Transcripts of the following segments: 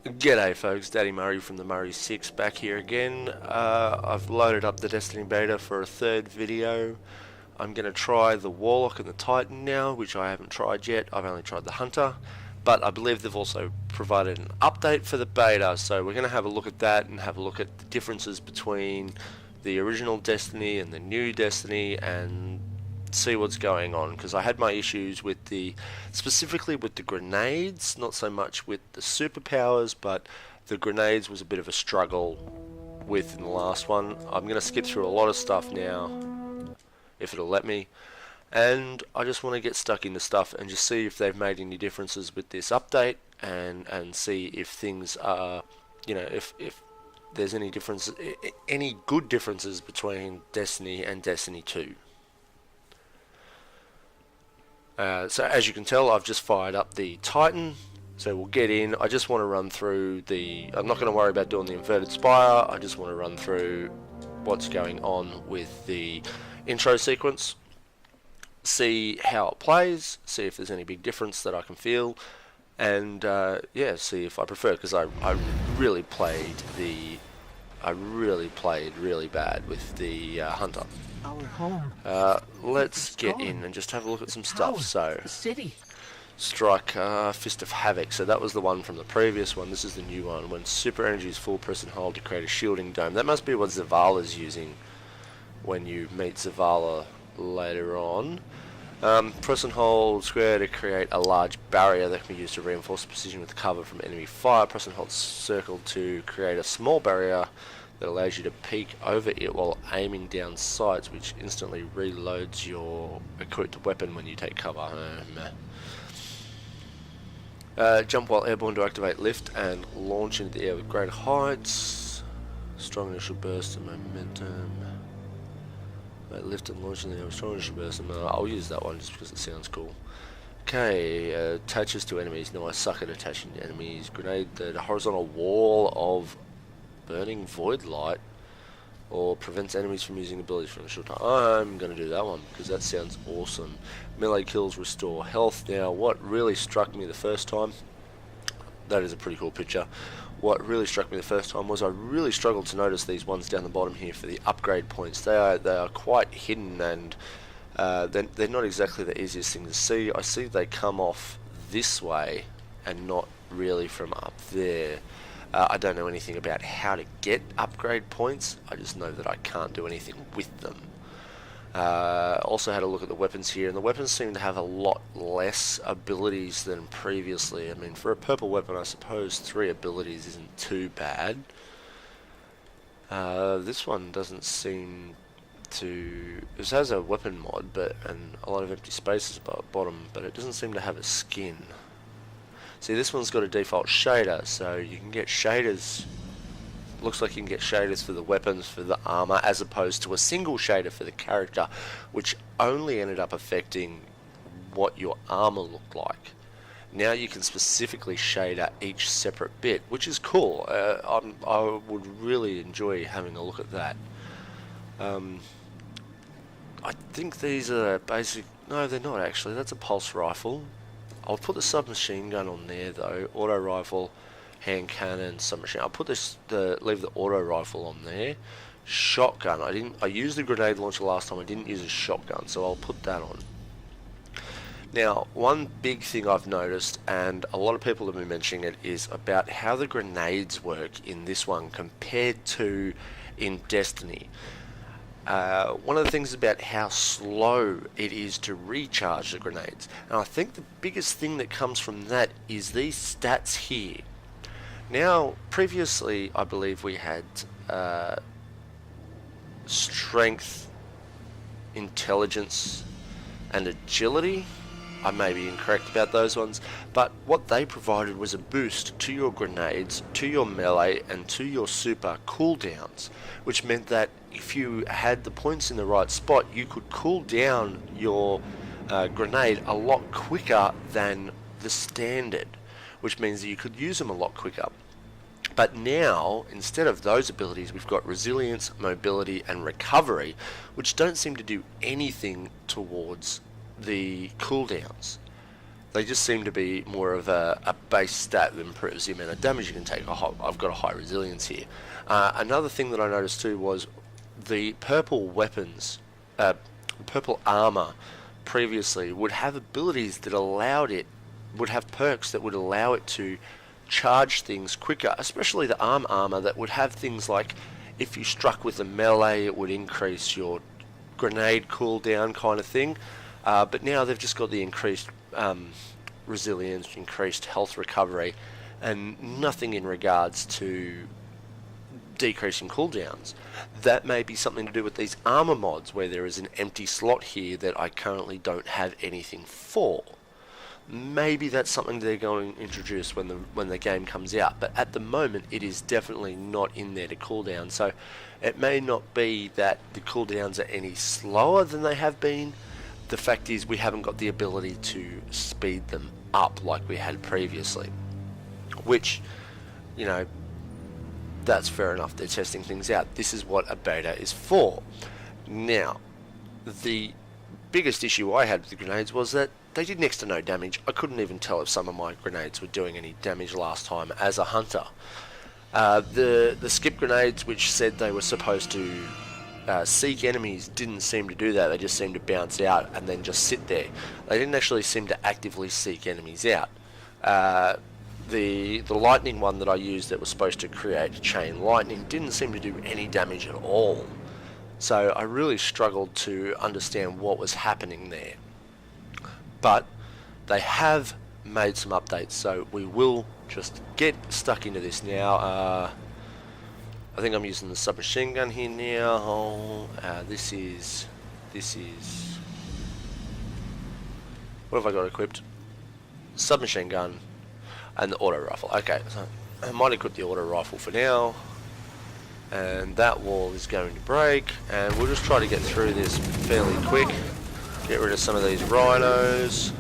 G'day folks, Daddy Murray from the Murray 6 back here again. I've loaded up the Destiny beta for a third video. I'm going to try the Warlock and the Titan now, which I haven't tried yet. I've only tried the Hunter, but I believe they've also provided an update for the beta, so we're going to have a look at that and have a look at the differences between the original Destiny and the new Destiny and see what's going on, because I had my issues with specifically with the grenades, not so much with the superpowers, but the grenades was a bit of a struggle with in the last one. I'm going to skip through a lot of stuff now, if it'll let me, and I just want to get stuck into stuff and just see if they've made any differences with this update, and see if things are, if there's any difference, any good differences between Destiny and Destiny 2. So as you can tell, I've just fired up the Titan, so we'll get in. I just want to run through I'm not going to worry about doing the inverted spire. I just want to run through what's going on with the intro sequence, see how it plays, see if there's any big difference that I can feel, and yeah, see if I prefer, because I really played really bad with the Hunter. Our home. Let's get in and just have a look at some stuff. So, the city. strike Fist of Havoc. So that was the one from the previous one. This is the new one. When super energy is full, press and hold to create a shielding dome. That must be what Zavala's using when you meet Zavala later on. Press and hold square to create a large barrier that can be used to reinforce precision with cover from enemy fire. Press and hold circle to create a small barrier that allows you to peek over it while aiming down sights, which instantly reloads your equipped weapon when you take cover. Jump while airborne to activate lift and launch into the air with great heights. Strong initial burst of momentum. Lift and launch in the air with strong initial burst. I'll use that one just because it sounds cool. Okay, attaches to enemies. No, I suck at attaching to enemies. Grenade the horizontal wall of burning void light, or prevents enemies from using abilities for a short time. I'm going to do that one because that sounds awesome. Melee kills restore health. Now, what really struck me the first time, that is a pretty cool picture. What really struck me the first time was I really struggled to notice these ones down the bottom here for the upgrade points. They are quite hidden, and they're not exactly the easiest thing to see. I see they come off this way and not really from up there. I don't know anything about how to get upgrade points. I just know that I can't do anything with them. Also had a look at the weapons here, and the weapons seem to have a lot less abilities than previously. I mean, for a purple weapon, I suppose 3 abilities isn't too bad. This one doesn't seem to... It has a weapon mod, and a lot of empty spaces at the bottom, but it doesn't seem to have a skin. See, this one's got a default shader, so you can get shaders. Looks like you can get shaders for the weapons, for the armor, as opposed to a single shader for the character, which only ended up affecting what your armor looked like. Now you can specifically shader each separate bit, which is cool. I would really enjoy having a look at that. I think these are basic... No, they're not actually. That's a pulse rifle. I'll put the submachine gun on there though. Auto rifle, hand cannon, submachine. I'll put leave the auto rifle on there. Shotgun. I used the grenade launcher last time. I didn't use a shotgun, so I'll put that on. Now, one big thing I've noticed, and a lot of people have been mentioning it, is about how the grenades work in this one compared to in Destiny. One of the things about how slow it is to recharge the grenades, and I think the biggest thing that comes from that is these stats here. Now, previously I believe we had strength, intelligence and agility. I may be incorrect about those ones, but what they provided was a boost to your grenades, to your melee, and to your super cooldowns, which meant that if you had the points in the right spot, you could cool down your grenade a lot quicker than the standard, which means that you could use them a lot quicker. But now, instead of those abilities, we've got resilience, mobility, and recovery, which don't seem to do anything towards the cooldowns. They just seem to be more of a base stat that improves the amount of damage you can take. I've got a high resilience here. Another thing that I noticed too was the purple weapons, purple armor previously would have abilities that allowed it, would have perks that would allow it to charge things quicker, especially the armor that would have things like if you struck with a melee it would increase your grenade cooldown kind of thing. But now they've just got the increased resilience, increased health recovery, and nothing in regards to decreasing cooldowns. That may be something to do with these armor mods, where there is an empty slot here that I currently don't have anything for. Maybe that's something they're going to introduce when the game comes out, but at the moment it is definitely not in there to cooldown. So it may not be that the cooldowns are any slower than they have been. The fact is we haven't got the ability to speed them up like we had previously, which, you know, that's fair enough. They're testing things out. This is what a beta is for. Now, the biggest issue I had with the grenades was that they did next to no damage. I couldn't even tell if some of my grenades were doing any damage last time as a hunter. The skip grenades, which said they were supposed to seek enemies, didn't seem to do that. They just seemed to bounce out and then just sit there. They didn't actually seem to actively seek enemies out. The lightning one that I used that was supposed to create chain lightning didn't seem to do any damage at all. So I really struggled to understand what was happening there. But they have made some updates, so we will just get stuck into this now. I think I'm using the submachine gun here now. This is what have I got equipped? Submachine gun and the auto rifle. Okay, so I might equip the auto rifle for now, and that wall is going to break, and we'll just try to get through this fairly quick. Get rid of some of these rhinos.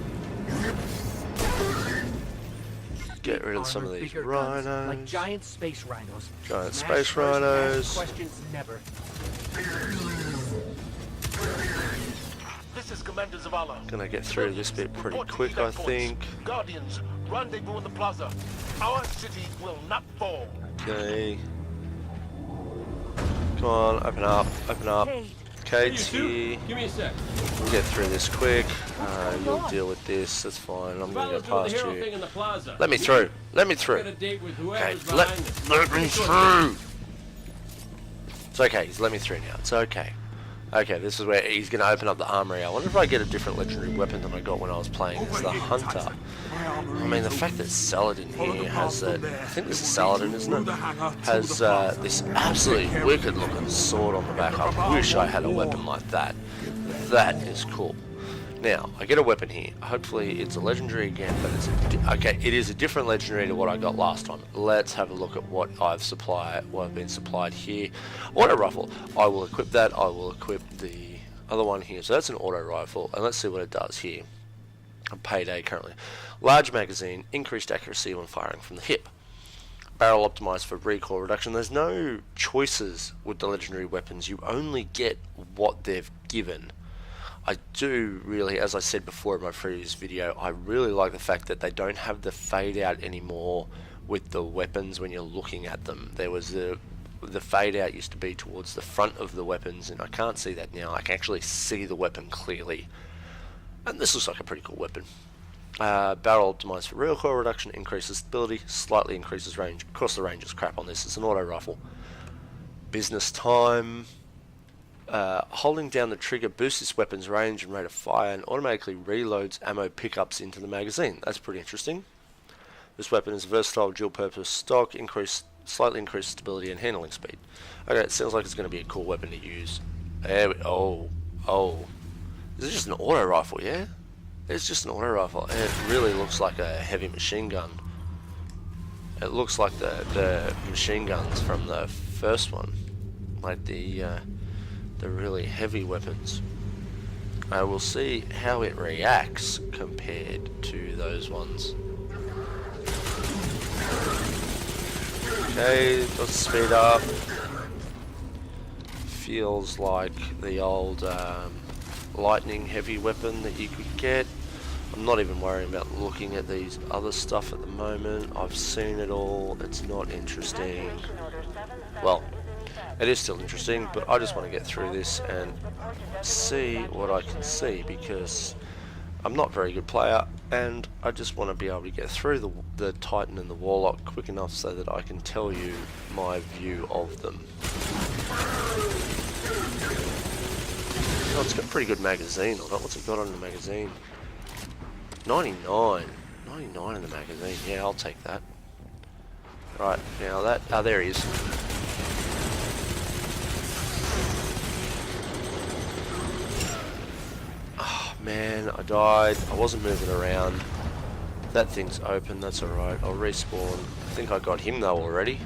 Get rid of some of these rhinos. Like giant space rhinos. Giant space rhinos. Questions never. This is Commander Zavala. Gonna get through this bit pretty quick, I think. Guardians, rendezvous in the plaza. Our city will not fall. Okay. Come on, open up, open up. Kate's here. Give me a sec. We'll get through this quick. You'll deal with this. That's fine. I'm gonna go past you. Let me through. Let me through. Okay, let me through. It's okay. He's let me through now. It's okay. Okay, this is where he's going to open up the armory. I wonder if I get a different legendary weapon than I got when I was playing as the Hunter. I mean, the fact that Saladin here has that, I think this is Saladin, isn't it? Has this absolutely wicked looking sword on the back. I wish I had a weapon like that. That is cool. Now, I get a weapon here. Hopefully it's a legendary again, but it's okay, it is a different legendary to what I got last time. Let's have a look at what I've been supplied here. Auto rifle. I will equip that. I will equip the other one here. So that's an auto rifle, and let's see what it does here. A payday currently. Large magazine, increased accuracy when firing from the hip. Barrel optimized for recoil reduction. There's no choices with the legendary weapons. You only get what they've given. I do really, as I said before in my previous video, I really like the fact that they don't have the fade out anymore with the weapons when you're looking at them. There was the fade out used to be towards the front of the weapons, and I can't see that now. I can actually see the weapon clearly. And this looks like a pretty cool weapon. Barrel optimized for recoil reduction, increases stability, slightly increases range. Of course the range is crap on this, it's an auto rifle. Business time. Holding down the trigger boosts this weapon's range and rate of fire and automatically reloads ammo pickups into the magazine. That's pretty interesting. This weapon is a versatile dual-purpose stock, slightly increased stability and handling speed. Okay, it sounds like it's going to be a cool weapon to use. There we oh. Is it just an auto rifle, yeah? It's just an auto rifle. And it really looks like a heavy machine gun. It looks like the machine guns from the first one. Like the really heavy weapons. We'll see how it reacts compared to those ones. Okay, let's speed up. Feels like the old lightning heavy weapon that you could get. I'm not even worrying about looking at these other stuff at the moment. I've seen it all. It's not interesting. Well, it is still interesting, but I just want to get through this and see what I can see, because I'm not a very good player and I just want to be able to get through the Titan and the Warlock quick enough so that I can tell you my view of them. Oh, it's got a pretty good magazine on it. What's it got on the magazine? 99. 99 in the magazine. Yeah, I'll take that. Right, now that... Oh, there he is. Oh, man, I died. I wasn't moving around. That thing's open, that's alright. I'll respawn. I think I got him, though, already.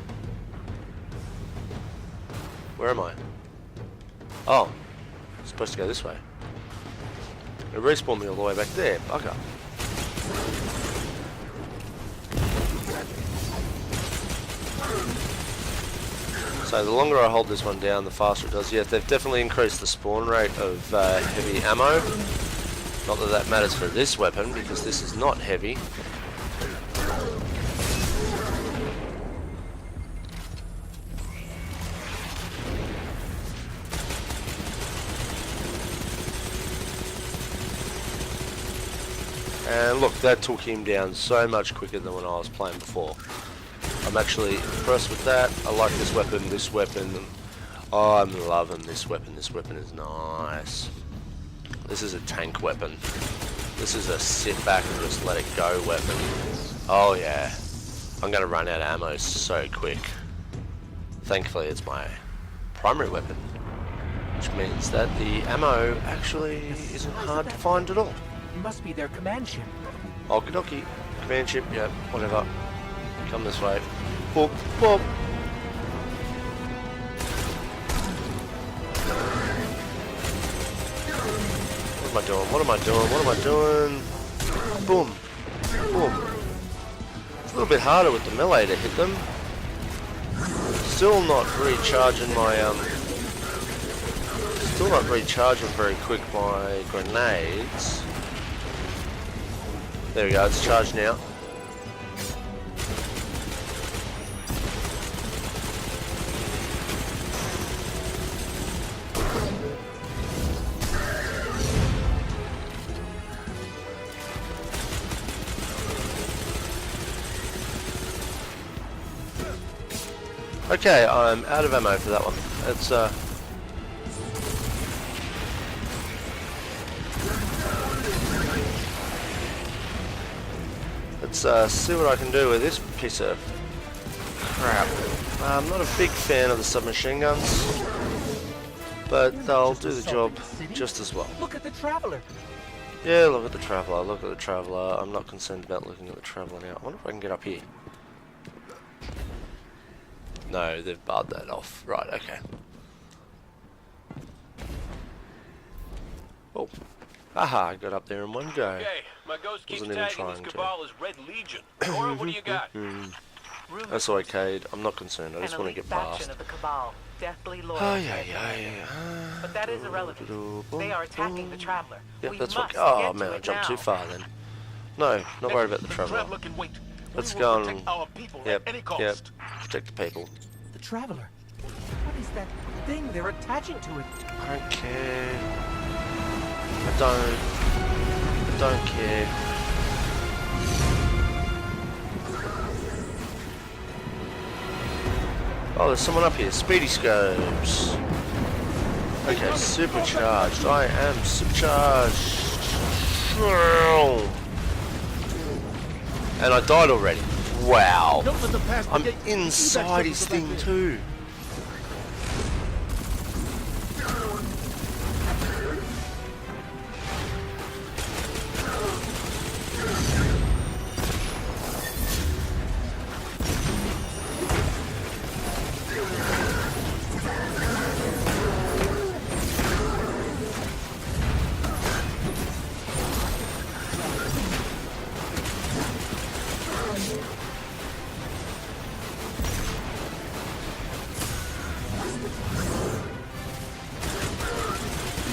Where am I? Oh. Supposed to go this way. It respawned me all the way back there. Bugger. So the longer I hold this one down, the faster it does. Yeah, they've definitely increased the spawn rate of heavy ammo. Not that that matters for this weapon, because this is not heavy. And look, that took him down so much quicker than when I was playing before. I'm actually impressed with that. I like this weapon, this weapon. Oh, I'm loving this weapon. This weapon is nice. This is a tank weapon. This is a sit back and just let it go weapon. Oh yeah. I'm going to run out of ammo so quick. Thankfully it's my primary weapon, which means that the ammo actually isn't hard to find at all. It must be their command ship. Okie dokie. Command ship, yeah, whatever. Come this way. Boop, boop. What am I doing? What am I doing? What am I doing? Boom. Boom. It's a little bit harder with the melee to hit them. Still not recharging my, Still not recharging very quick my grenades. There we go, it's charged now. Okay, I'm out of ammo for that one. Let's see what I can do with this piece of crap. I'm not a big fan of the submachine guns, but they'll do the job just as well. Look at the Traveler. Yeah, look at the Traveler, look at the Traveler. I'm not concerned about looking at the Traveler now. I wonder if I can get up here. No, they've barred that off. Right, okay. Oh. Haha, I got up there in one go. Okay, my ghost keeps Wasn't even tagging this trying to. cabal as Red Legion. Cora, what do you got? That's arcade. I'm not concerned. I just want to get past. Of the cabal, deathly loyal. Oh, yeah. But that is irrelevant. They are attacking the Traveler. Yep, We that's must what. Oh get man, to I it jumped now. too far then. No, not worried about the Traveler. Can wait. Let's We go will and protect our people yep, at any cost. yep. Protect the people. The Traveler. What is that thing they're attaching to it? I don't care. I don't care. Oh, there's someone up here. Speedy scopes. Okay, supercharged. I am supercharged. And I died already. Wow. Don't let them pass the I'm gate. inside his thing too.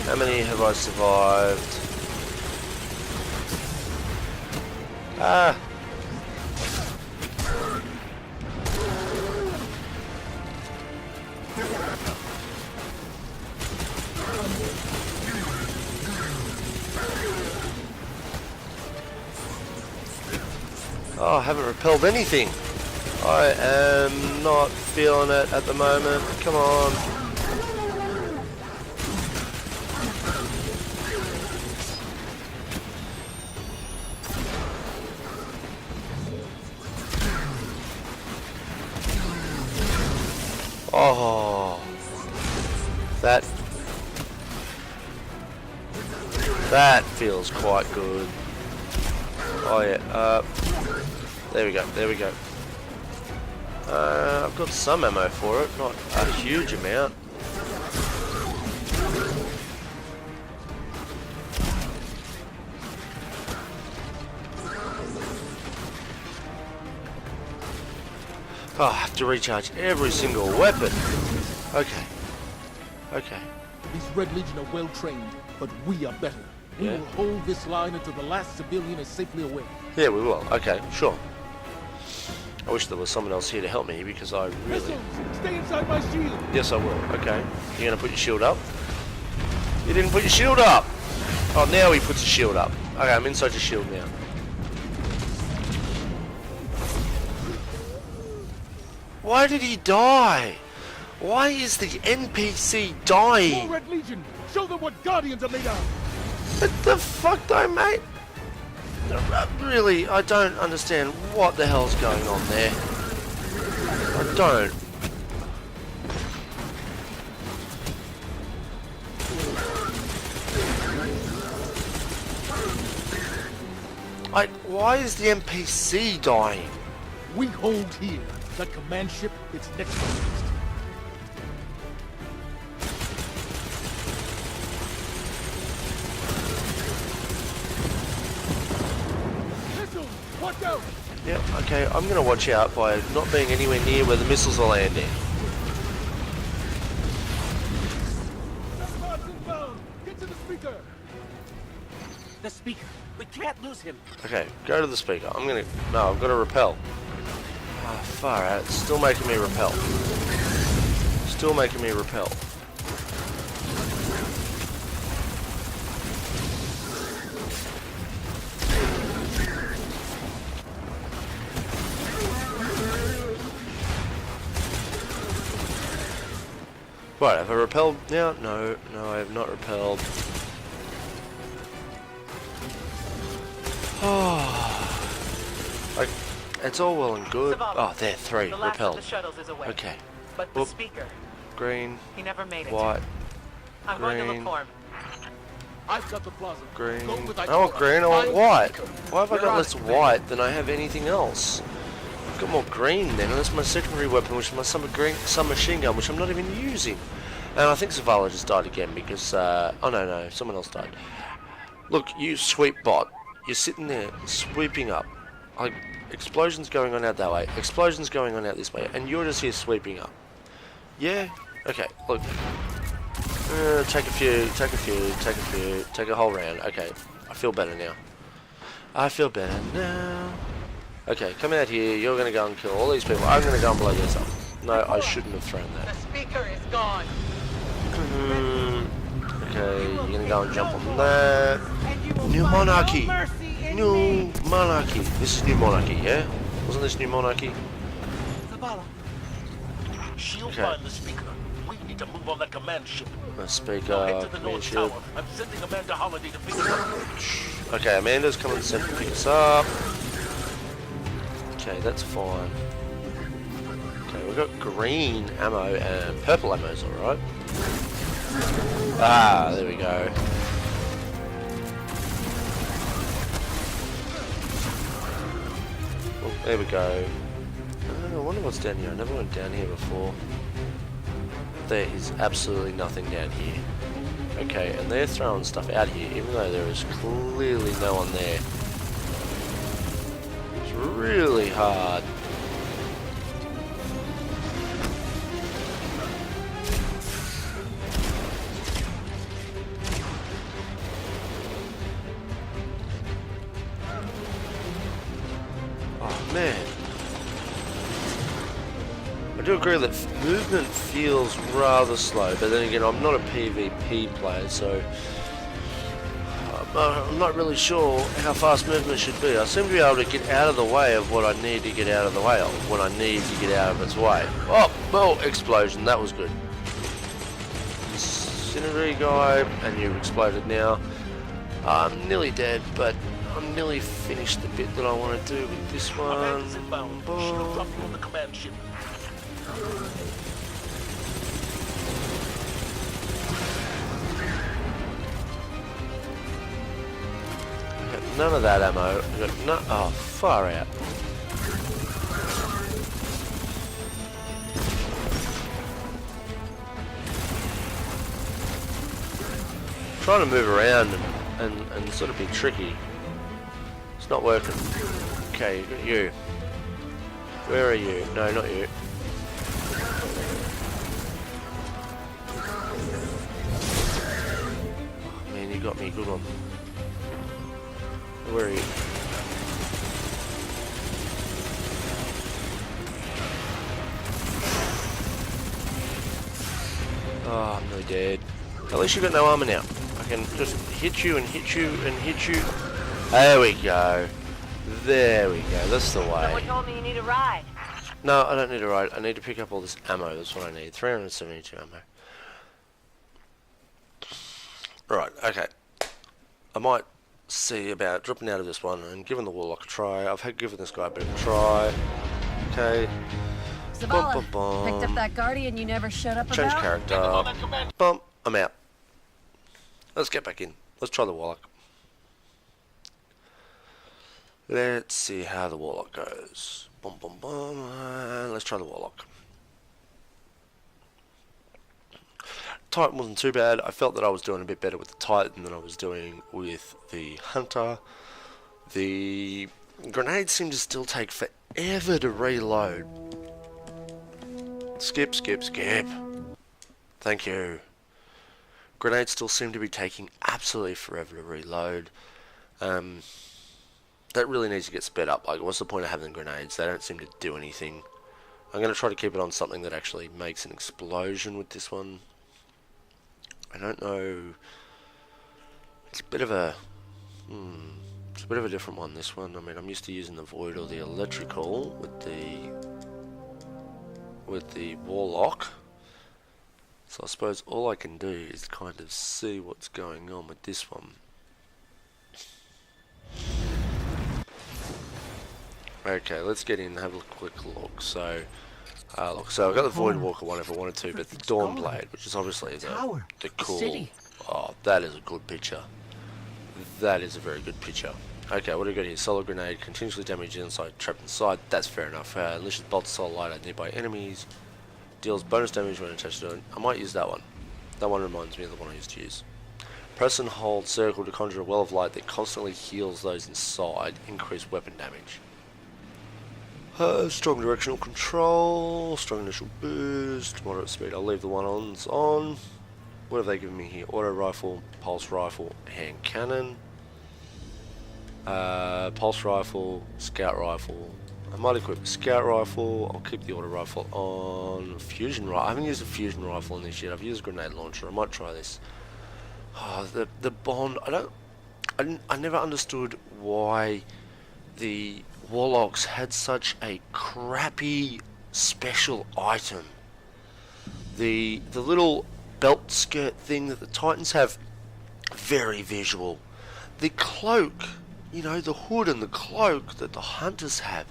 How many have I survived? Ah. Oh, I haven't repelled anything. I am not feeling it at the moment. Come on. Oh, that feels quite good. Oh yeah, there we go, there we go. I've got some ammo for it, not a huge amount. Oh, I have to recharge every single weapon. Okay. Okay. These Red Legion are well trained, but we are better. We will hold this line until the last civilian is safely away. Yeah, we will. Okay, sure. I wish there was someone else here to help me because I really... Missiles! Stay inside my shield! Yes, I will. Okay. You're gonna put your shield up? You didn't put your shield up! Oh, now he puts his shield up. Okay, I'm inside your shield now. Why did he die? Why is the NPC dying? More Red Legion! Show them what Guardians are made of! What the fuck though, mate? Really, I don't understand what the hell's going on there. I don't. Why is the NPC dying? We hold here. The command ship, it's next to us. Missiles! Watch out! Yep, okay, I'm gonna watch out by not being anywhere near where the missiles are landing. Get to the speaker! The speaker. We can't lose him. Okay, go to the speaker. No, I've got to repel. Ah, far out. It's still making me repel. Still making me repel. Right, have I repelled now? No, I have not repelled. It's all well and good. Oh, there, 3 The last repelled. of the shuttles is away. Okay. But the speaker, Green, he never made it. white, I'm going to look green. for him. I've got the plaza. green. Go with I want Ikora. green, I want Find white. the speaker. Why have I We're got on less it. white than I have anything else? I've got more green then, and that's my secondary weapon, which is my submachine gun, which I'm not even using. And I think Zavala just died again because, oh no, someone else died. Look, you sweep bot, you're sitting there sweeping up. Like, explosions going on out that way, explosions going on out this way, and you're just here sweeping up. Yeah? Okay, look. Take a whole round. Okay, I feel better now. I feel better now. Okay, come out here, you're gonna go and kill all these people. I'm gonna go and blow this up. No, I shouldn't have thrown that. The speaker is gone. Okay, you're gonna go and jump on that. New Monarchy! New Monarchy! This is New Monarchy, yeah? Wasn't this New Monarchy? She'll Okay. find the speaker. We need to move on that command ship. The Head speaker, to the command North ship. Tower. I'm sending Amanda Holiday to pick us up. Okay, Amanda's coming to pick us up. Okay, that's fine. Okay, we've got green ammo and purple ammo's alright. Ah, there we go. Oh, there we go. I wonder what's down here. I never went down here before. There is absolutely nothing down here. Okay, and they're throwing stuff out here, even though there is clearly no one there. It's really hard. do agree that movement feels rather slow, but then again, I'm not a PvP player, so I'm not really sure how fast movement should be. I seem to be able to get out of the way of what I need to get out of the way of, when I need to get out of its way. Oh, well, explosion, that was good. Incendiary guy, and you've exploded now. I'm nearly dead, but I'm nearly finished the bit that I want to do with this one. None of that ammo. Oh, far out. Trying to move around and sort of be tricky. It's not working. Okay, you. Where are you? No, not you. Oh, man, you got me. Good one. Where are you? Oh, I'm nearly dead. At least you've got no armor now. I can just hit you and hit you and hit you. There we go. There we go. That's the way. Someone told me you need a ride. No, I don't need a ride. I need to pick up all this ammo. That's what I need. 372 ammo. Right, okay. I might see about dropping out of this one and giving the Warlock a try. I've given this guy a bit of a try. Okay. Zavala, picked up that Guardian you never showed up Change about? character. Bump. I'm out. Let's get back in. Let's try the Warlock. Let's see how the Warlock goes. Boom, boom, boom. Let's try the Warlock. Titan wasn't too bad. I felt that I was doing a bit better with the Titan than I was doing with the Hunter. The grenades seem to still take forever to reload. Skip, skip, skip. Thank you. Grenades still seem to be taking absolutely forever to reload. That really needs to get sped up. Like, what's the point of having the grenades? They don't seem to do anything. I'm going to try to keep it on something that actually makes an explosion with this one. I don't know. It's a bit of a... it's a bit of a different one, this one. I mean, I'm used to using the Void or the Electrical with the Warlock. So I suppose all I can do is kind of see what's going on with this one. Okay, let's get in and have a quick look. So, so I've got the Void Walker one if I wanted to, but the Dawnblade, which is obviously the cool... Oh, that is a good picture. That is a very good picture. Okay, what do we got here? Solar Grenade, continuously damage inside, trapped inside. That's fair enough. Unleashes bolts of solar light at nearby enemies. Deals bonus damage when attached to it. I might use that one. That one reminds me of the one I used to use. Press and hold circle to conjure a well of light that constantly heals those inside. Increase weapon damage. Strong directional control. Strong initial boost. Moderate speed. I'll leave the one on. What have they given me here? Auto rifle, pulse rifle, hand cannon. Pulse rifle, scout rifle. I might equip a scout rifle. I'll keep the auto rifle on. Fusion rifle. I haven't used a fusion rifle in this yet. I've used a grenade launcher. I might try this. Oh, the bond. I never understood why the Warlocks had such a crappy special item. The little belt skirt thing that the Titans have, very visual. The cloak, you know, the hood and the cloak that the Hunters have,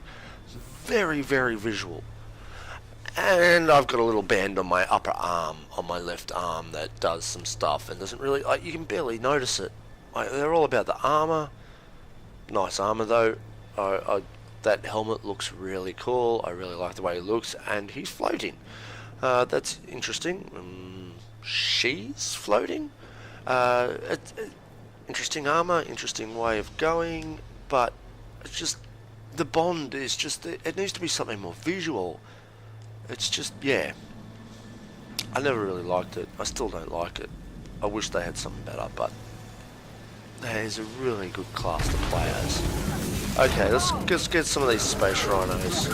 very, very visual. And I've got a little band on my upper arm, on my left arm, that does some stuff and doesn't really, like, you can barely notice it. Like, they're all about the armor. Nice armor though. That helmet looks really cool. I really like the way he looks, and he's floating. That's interesting. She's floating. Interesting armor, interesting way of going, but it's just, the bond is just, it needs to be something more visual. It's just, yeah. I never really liked it. I still don't like it. I wish they had something better, but there's a really good class to play as. Okay, let's get some of these space rhinos.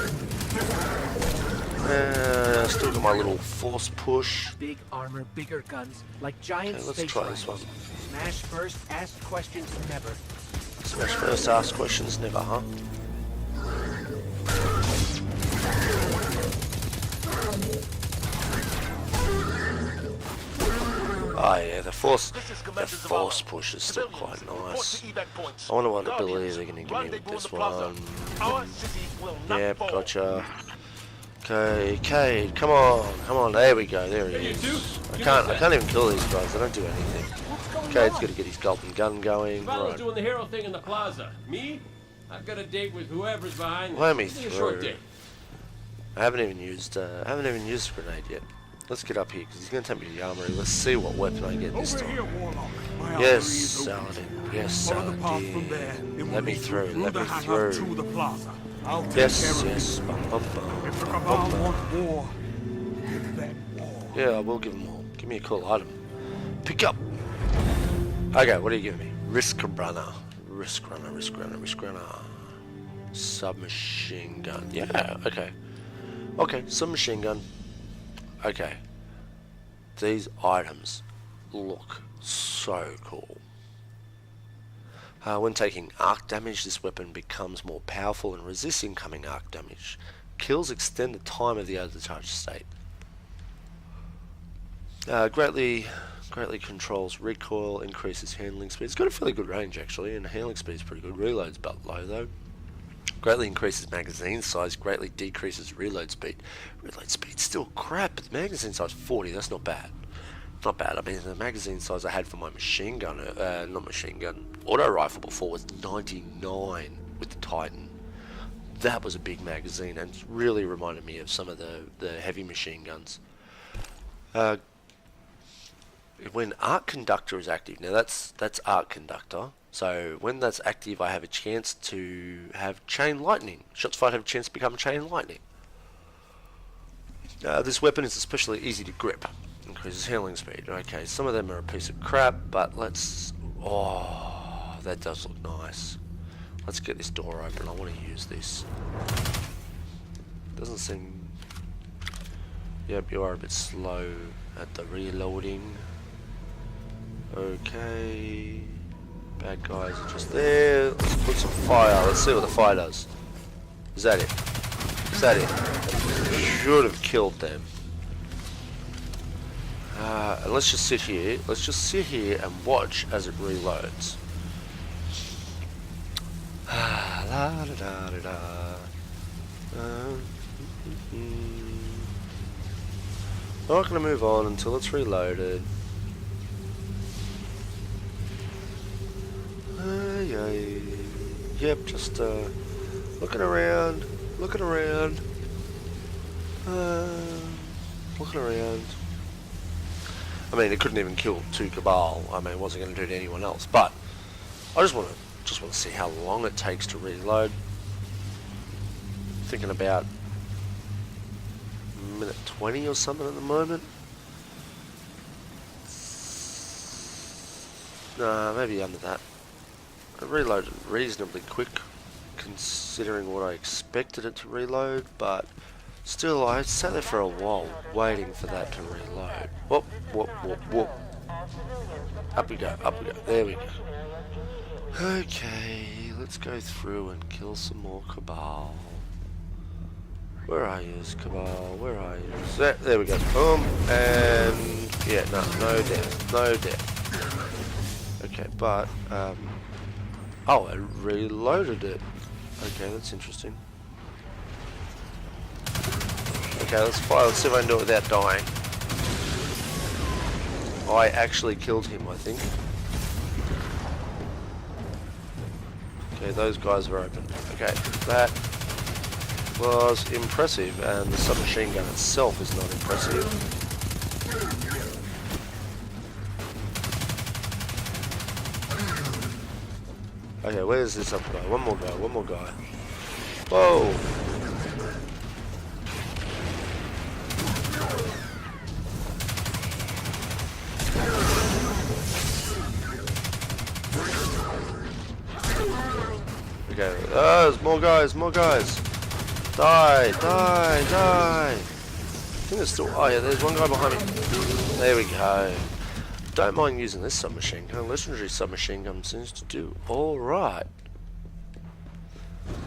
still got my little force push. Big armor, bigger guns, like giant Okay, let's space try this rhinos. one. Smash first, ask questions never. Smash first, ask questions never, huh? Oh yeah, the force push is still quite nice. I wonder what ability they're going to give me with this one. Yep, gotcha. Okay, Cade, come on, there we go, there he is. I can't even kill these guys, they don't do anything. Cade's got to get his golden gun going. Right. Right. Doing the hero thing in the plaza. Me? I've got a date with whoever's behind this. Let me It's a short through. date. I haven't even used the grenade yet. Let's get up here because he's going to take me to the armory. Let's see what weapon I get this Over here, time. Warlock. My Yes, armory is open. Saladin. Yes, Follow the path from Saladin. there. It will Let me lead you through. Let the me hangar through. to the plaza. I'll take Yes, care of yes. it. Bum, bum, bum. If the Bum, Cabal bum. want war, give them war. Yeah, I will give them all. Give me a cool item. Pick up. Okay, what are you giving me? Risk runner. Risk runner, risk runner, risk runner. Submachine gun. Yeah, okay. Okay, submachine gun. Okay. These items look so cool. When taking arc damage, this weapon becomes more powerful and resists incoming arc damage. Kills extend the time of the out-of-charge state. Greatly controls recoil, increases handling speed. It's got a fairly good range actually, and handling speed is pretty good. Reload's about low though. Greatly increases magazine size, greatly decreases reload speed. Reload speed's still crap, but the magazine size 40, that's not bad. Not bad. I mean, the magazine size I had for my machine gun, auto rifle before was 99 with the Titan. That was a big magazine and really reminded me of some of the heavy machine guns. When Arc Conductor is active, now that's Arc Conductor, so when that's active I have a chance to have Chain Lightning. Shots fired have a chance to become Chain Lightning. This weapon is especially easy to grip. Increases handling speed. Okay, some of them are a piece of crap, but let's... Oh, that does look nice. Let's get this door open. I want to use this. Doesn't seem... Yep, you are a bit slow at the reloading. Okay. Bad guys are just there. Let's put some fire. Let's see what the fire does. Is that it? Is that it? Should have killed them. And let's just sit here. Let's just sit here and watch as it reloads. La da da da da. I'm not going to move on until it's reloaded. Yep, just looking around, looking around. I mean, it couldn't even kill 2 Cabal. I mean, it wasn't going to do it to anyone else. But I just want to see how long it takes to reload. Thinking about minute 20 or something at the moment. Nah, maybe under that. It reloaded reasonably quick, considering what I expected it to reload, but still, I sat there for a while waiting for that to reload. Whoop, whoop, whoop, whoop. Up we go, up we go. There we go. Okay, let's go through and kill some more Cabal. Where are you, Cabal? Where are you? There we go. Boom, and yeah, no death, no death. Okay, but oh, I reloaded it. Okay, that's interesting. Okay, let's fire. Let's see if I can do it without dying. I actually killed him, I think. Okay, those guys were open. Okay, that was impressive, and the submachine gun itself is not impressive. Okay, where's this other guy? One more guy, one more guy. Whoa! Okay, there's more guys, more guys. Die, die, die. think there's still... Oh yeah, there's one guy behind me. There we go. Don't mind using this submachine gun. Legendary submachine gun seems to do alright.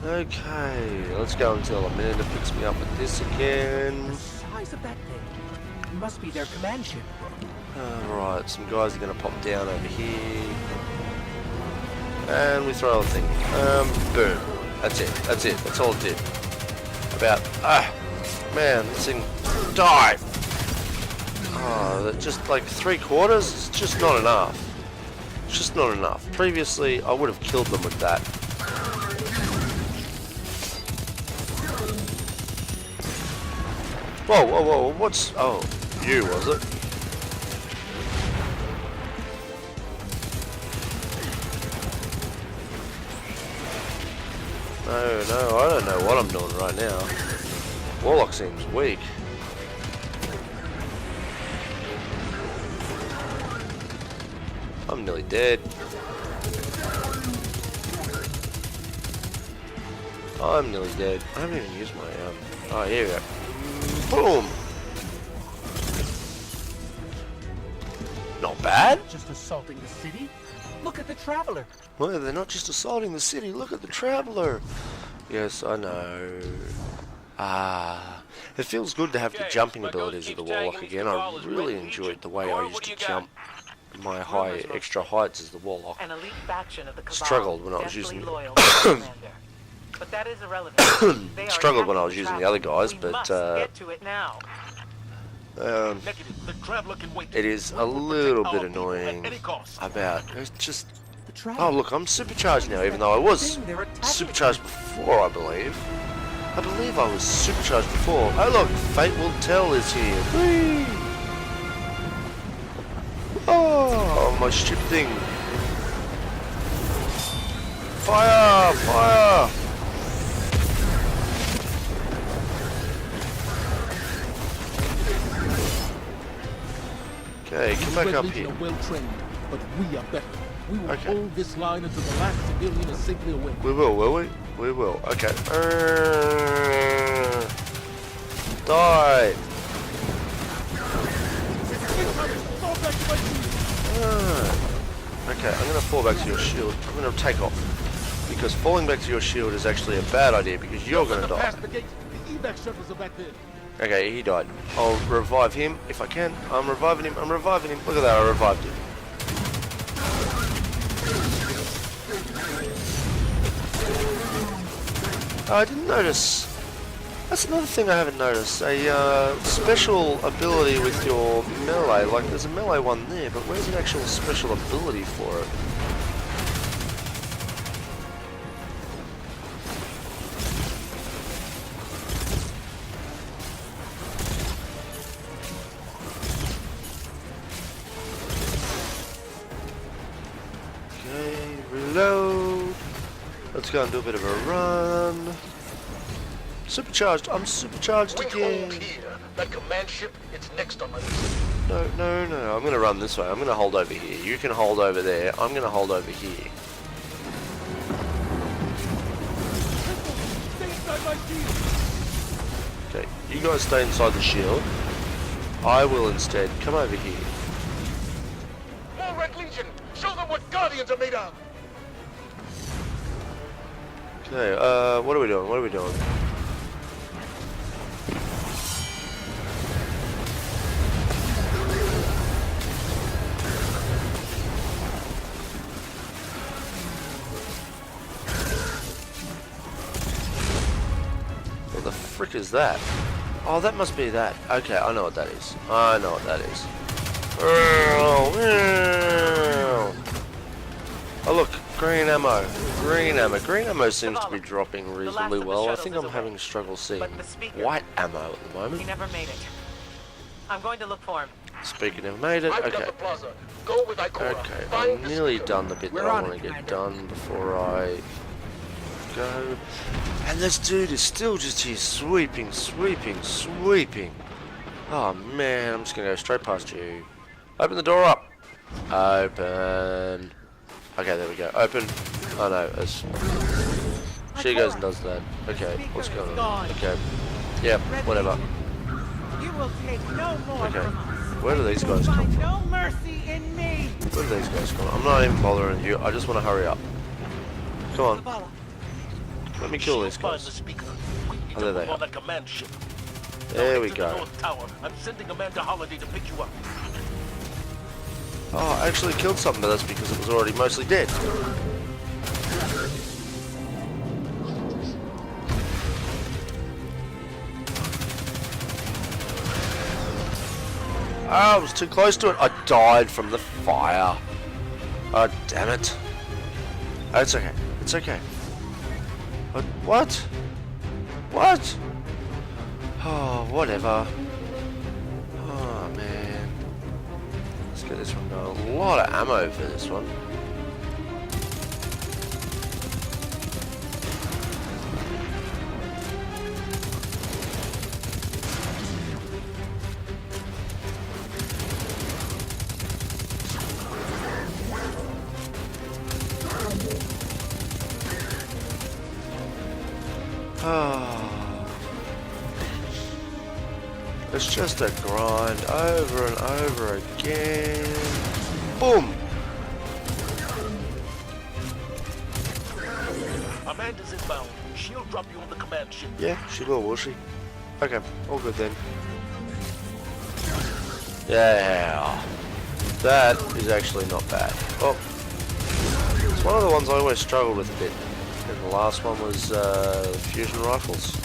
Okay, let's go until Amanda picks me up with this again. The size of that thing. It must be their command ship. Alright, some guys are going to pop down over here. And we throw the thing. Boom. That's it. That's it. That's all it did. Man, this thing died. Oh, just like 3/4? It's just not enough. It's just not enough. Previously, I would have killed them with that. Whoa, whoa, whoa, what's... Oh, you, was it? No, I don't know what I'm doing right now. Warlock seems weak. I'm nearly dead. I'm nearly dead. I haven't even used my oh, here we go. Boom! Not bad. Just assaulting the city? Look at the Traveler. Well, they're not just assaulting the city. Look at the Traveler. Yes, I know. It feels good to have the jumping abilities of the Warlock again. I really enjoyed the way I used to jump my high extra heights as the Warlock. An elite faction of the Cabal, Struggled when I was using loyal to the commander. But that is irrelevant. They are struggled when I was attacking using the the other Traveler. guys, We but must get to it now. Negative. The Traveler can wait. it is a We will little protect bit our people at annoying any cost. about it's just. The Traveler. Oh look, I'm supercharged now, even though I was Thing they're attacking. supercharged before, I believe. I believe I was supercharged before. Oh look, Fate Will Tell is here. Whee! Oh, my ship thing. Fire! Fire! Okay, come back Red up Legion here. are well trained, but we are better. We will Okay. hold this line until the last civilian is safely away. We will we? We will. Okay. Die! Okay, I'm gonna fall back to your shield. I'm gonna take off. Because falling back to your shield is actually a bad idea because you're gonna die. Past the gate. The evac shuttles are back there. Okay, he died. I'll revive him if I can. I'm reviving him. I'm reviving him. Look at that, I revived him. Oh, I didn't notice. That's another thing I haven't noticed. A special ability with your melee. Like, there's a melee one there, but where's an actual special ability for it? Okay, reload. Let's go and do a bit of a run. Supercharged. I'm supercharged We again. hold here. That command ship, it's next on my list. No, no, no. I'm gonna run this way. I'm gonna hold over here. You can hold over there. I'm gonna hold over here. Stay inside my shield. Okay, you guys stay inside the shield. I will instead come over here. More Red Legion! Show them what Guardians are made of! Okay, what are we doing? What are we doing? What the frick is that? Oh, that must be that. Okay, I know what that is. I know what that is. Oh look, green ammo. Green ammo. Green ammo seems to be dropping reasonably well. I think I'm having struggle seeing white ammo at the He moment. never made it. I'm going to look for him. Speaker never made it. I've got Okay. the plaza. Go with Ikora. Okay, Find I'm the nearly speaker. done the bit that We're I on want it, to get Commander. done before I go. And this dude is still just here sweeping, sweeping, sweeping. Oh man, I'm just gonna go straight past you. Open the door up. Open. Okay, there we go. Open. Oh no, it's... She goes and does that. Okay, what's going on? Okay. Yep, whatever. You will take no more Okay. from us. Where do these You will guys come find from? no mercy in me. Where do these guys come from? I'm not even bothering you. I just want to hurry up. Come on. Zavala, Let me kill She'll these find the guys. speaker. We need Oh, to there move they on are. that command ship. There we Head to the go. North Tower. I'm sending Amanda Holiday to pick you up. Oh, I actually killed something, but that's because it was already mostly dead. Oh, I was too close to it. I died from the fire. Oh, damn it. Oh, it's okay. It's okay. What? What? Oh, whatever. Oh, man. Let's get this one going. A lot of ammo for this one. It's just a grind over and over again. Boom! Amanda's inbound. She'll drop you on the command ship. Yeah, she will she? Okay, all good then. Yeah, that is actually not bad. Oh, it's one of the ones I always struggled with a bit. And the last one was fusion rifles.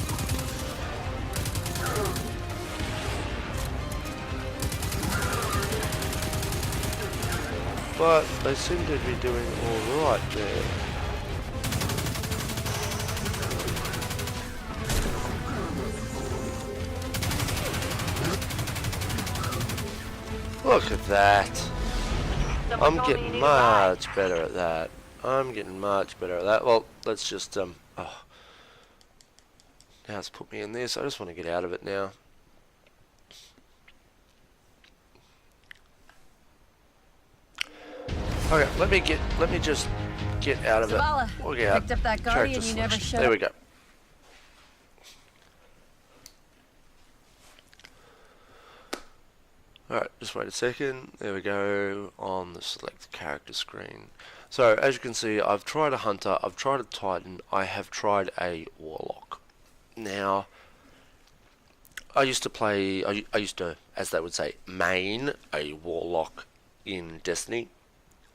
But they seem to be doing alright there. Look at that. I'm getting much better at that. I'm getting much better at that. Well, let's just, oh. Now it's put me in this. I just want to get out of it now. Okay, let me just get out of Zavala, it. We'll get out. picked up that guardian Character you never selection. showed. There we go. Alright, just wait a second. There we go on the select character screen. So, as you can see, I've tried a Hunter, I've tried a Titan, I have tried a Warlock. Now, I used to, as they would say, main a Warlock in Destiny.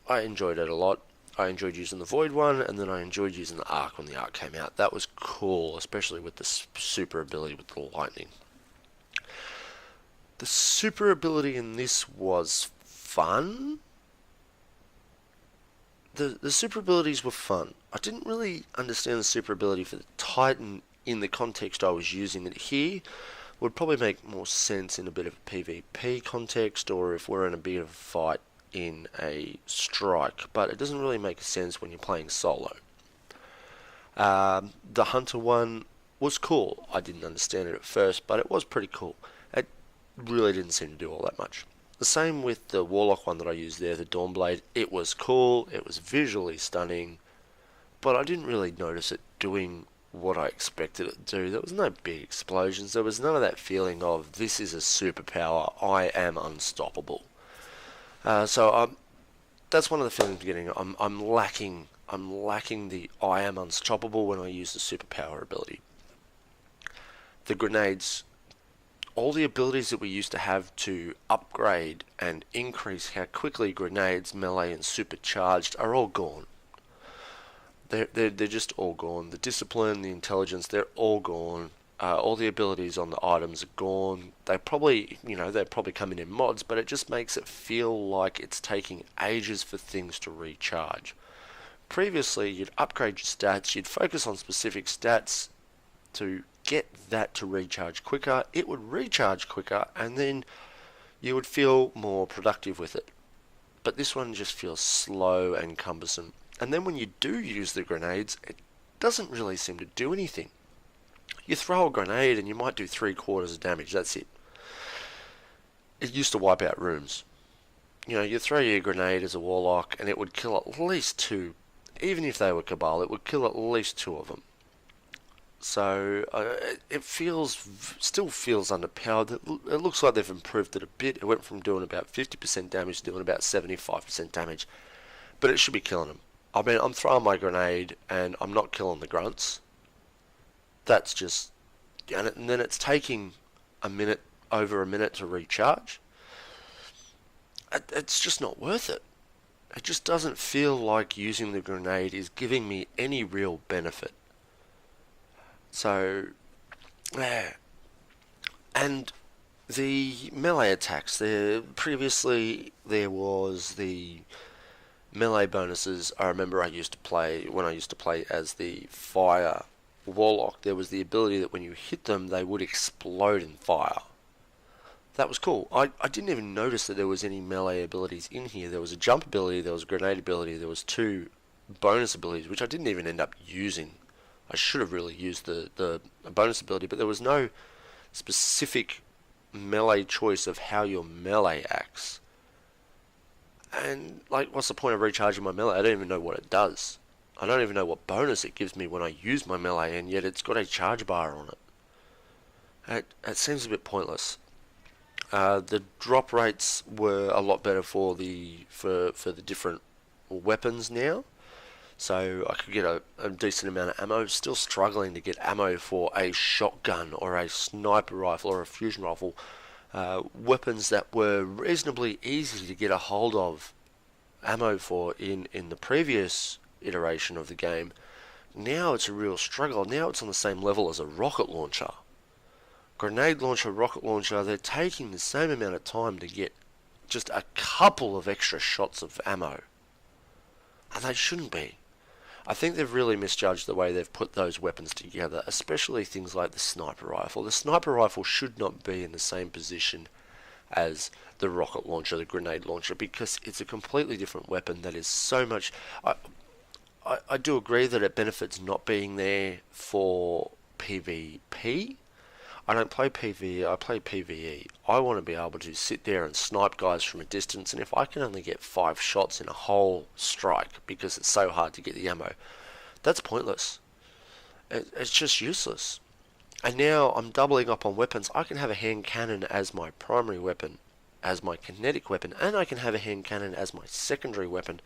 I enjoyed it a lot. I enjoyed using the Void one, and then I enjoyed using the Arc when the Arc came out. That was cool, especially with the super ability with the lightning. The super ability in this was fun. The super abilities were fun. I didn't really understand the super ability for the Titan in the context I was using it here. Would probably make more sense in a bit of a PvP context, or if we're in a bit of a fight in a strike, but it doesn't really make sense when you're playing solo. The Hunter one was cool. I didn't understand it at first, but it was pretty cool. It really didn't seem to do all that much. The same with the Warlock one that I used there, the Dawnblade. It was cool, it was visually stunning, but I didn't really notice it doing what I expected it to do. There was no big explosions, there was none of that feeling of, this is a superpower, I am unstoppable. So that's one of the feelings I'm getting. I'm lacking the I am unstoppable when I use the superpower ability. The grenades, all the abilities that we used to have to upgrade and increase how quickly grenades, melee and supercharged are all gone. They're just all gone. The discipline, the intelligence, they're all gone. All the abilities on the items are gone. They're probably coming in mods, but it just makes it feel like it's taking ages for things to recharge. Previously, you'd upgrade your stats, you'd focus on specific stats to get that to recharge quicker. It would recharge quicker, and then you would feel more productive with it. But this one just feels slow and cumbersome. And then when you do use the grenades, it doesn't really seem to do anything. You throw a grenade and you might do 3/4 of damage, that's it. It used to wipe out rooms. You know, you throw your grenade as a Warlock and it would kill at least 2. Even if they were Cabal, it would kill at least 2 of them. So it still feels underpowered. It looks like they've improved it a bit. It went from doing about 50% damage to doing about 75% damage. But it should be killing them. I mean, I'm throwing my grenade and I'm not killing the grunts. That's just... And then it's taking over a minute to recharge. It's just not worth it. It just doesn't feel like using the grenade is giving me any real benefit. So, yeah. And the melee attacks. Previously, there was the melee bonuses. I remember when I used to play as the fire warlock, there was the ability that when you hit them, they would explode in fire. That was cool. I didn't even notice that there was any melee abilities in here. There was a jump ability, there was a grenade ability, there was 2 bonus abilities, which I didn't even end up using. I should have really used the bonus ability, but there was no specific melee choice of how your melee acts. And, like, what's the point of recharging my melee? I don't even know what it does. I don't even know what bonus it gives me when I use my melee, and yet it's got a charge bar on it. It seems a bit pointless. The drop rates were a lot better for the different weapons now. So I could get a decent amount of ammo. Still struggling to get ammo for a shotgun or a sniper rifle or a fusion rifle. Weapons that were reasonably easy to get a hold of ammo for in the previous iteration of the game. Now it's a real struggle. Now it's on the same level as a rocket launcher. Grenade launcher, rocket launcher, they're taking the same amount of time to get just a couple of extra shots of ammo. And they shouldn't be. I think they've really misjudged the way they've put those weapons together, especially things like the sniper rifle. The sniper rifle should not be in the same position as the rocket launcher, the grenade launcher, because it's a completely different weapon that is so much... I do agree that it benefits not being there for PvP. I don't play PvE, I play PvE. I want to be able to sit there and snipe guys from a distance, and if I can only get 5 shots in a whole strike because it's so hard to get the ammo, that's pointless. It's just useless. And now I'm doubling up on weapons. I can have a hand cannon as my primary weapon, as my kinetic weapon, and I can have a hand cannon as my secondary weapon,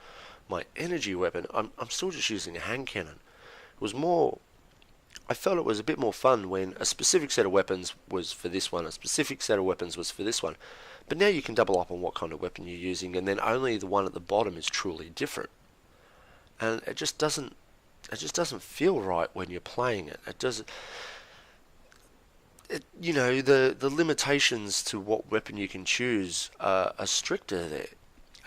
my energy weapon. I'm still just using a hand cannon. It was more... I felt it was a bit more fun when a specific set of weapons was for this one, a specific set of weapons was for this one. But now you can double up on what kind of weapon you're using, and then only the one at the bottom is truly different. And it just doesn't feel right when you're playing it. It doesn't... you know, the limitations to what weapon you can choose are stricter there.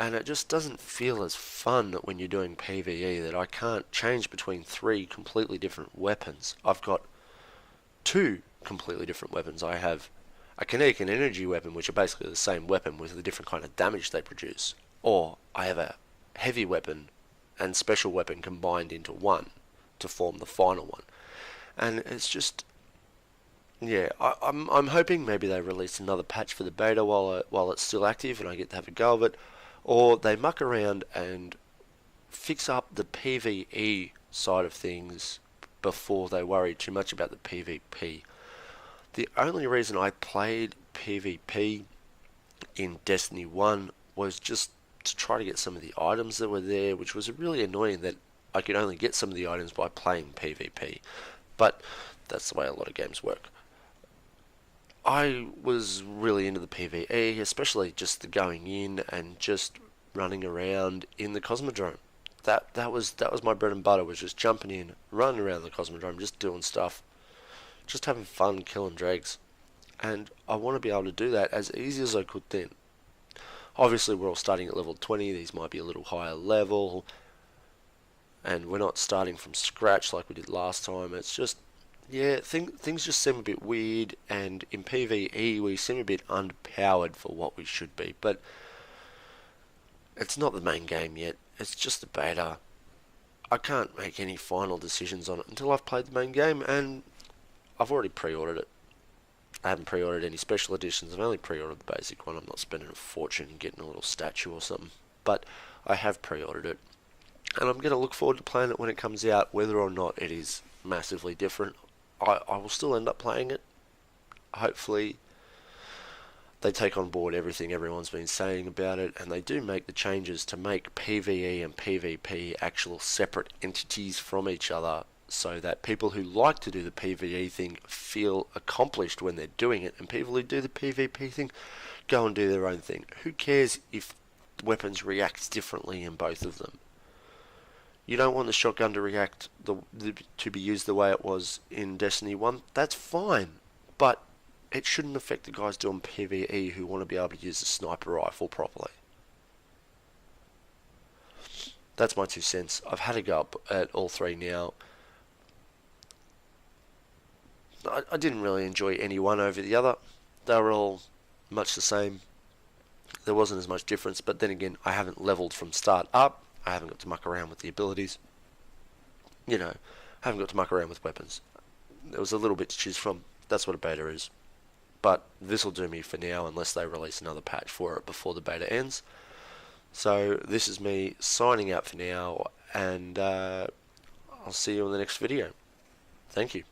And it just doesn't feel as fun when you're doing PvE that I can't change between 3 completely different weapons. I've got 2 completely different weapons. I have a kinetic and energy weapon, which are basically the same weapon with a different kind of damage they produce. Or I have a heavy weapon and special weapon combined into one to form the final one. And it's just... yeah, I'm hoping maybe they release another patch for the beta while it's still active and I get to have a go of it. Or they muck around and fix up the PvE side of things before they worry too much about the PvP. The only reason I played PvP in Destiny 1 was just to try to get some of the items that were there, which was really annoying that I could only get some of the items by playing PvP. But that's the way a lot of games work. I was really into the PvE, especially just the going in and just running around in the Cosmodrome. That was my bread and butter, was just jumping in, running around the Cosmodrome, just doing stuff, just having fun, killing dregs. And I want to be able to do that as easy as I could then. Obviously we're all starting at level 20, these might be a little higher level, and we're not starting from scratch like we did last time. It's just... yeah, things just seem a bit weird, and in PvE we seem a bit underpowered for what we should be, but it's not the main game yet, it's just the beta. I can't make any final decisions on it until I've played the main game, and I've already pre-ordered it. I haven't pre-ordered any special editions, I've only pre-ordered the basic one. I'm not spending a fortune and getting a little statue or something, but I have pre-ordered it, and I'm going to look forward to playing it when it comes out, whether or not it is massively different. I will still end up playing it. Hopefully they take on board everything everyone's been saying about it, and they do make the changes to make PvE and PvP actual separate entities from each other, so that people who like to do the PvE thing feel accomplished when they're doing it, and people who do the PvP thing go and do their own thing. Who cares if weapons react differently in both of them? You don't want the shotgun to react to be used the way it was in Destiny 1. That's fine, but it shouldn't affect the guys doing PvE who want to be able to use the sniper rifle properly. That's my 2 cents. I've had a go at all three now. I didn't really enjoy any one over the other. They were all much the same. There wasn't as much difference, but then again, I haven't leveled from start up. I haven't got to muck around with the abilities. You know, I haven't got to muck around with weapons. There was a little bit to choose from. That's what a beta is. But this will do me for now unless they release another patch for it before the beta ends. So this is me signing out for now, and I'll see you in the next video. Thank you.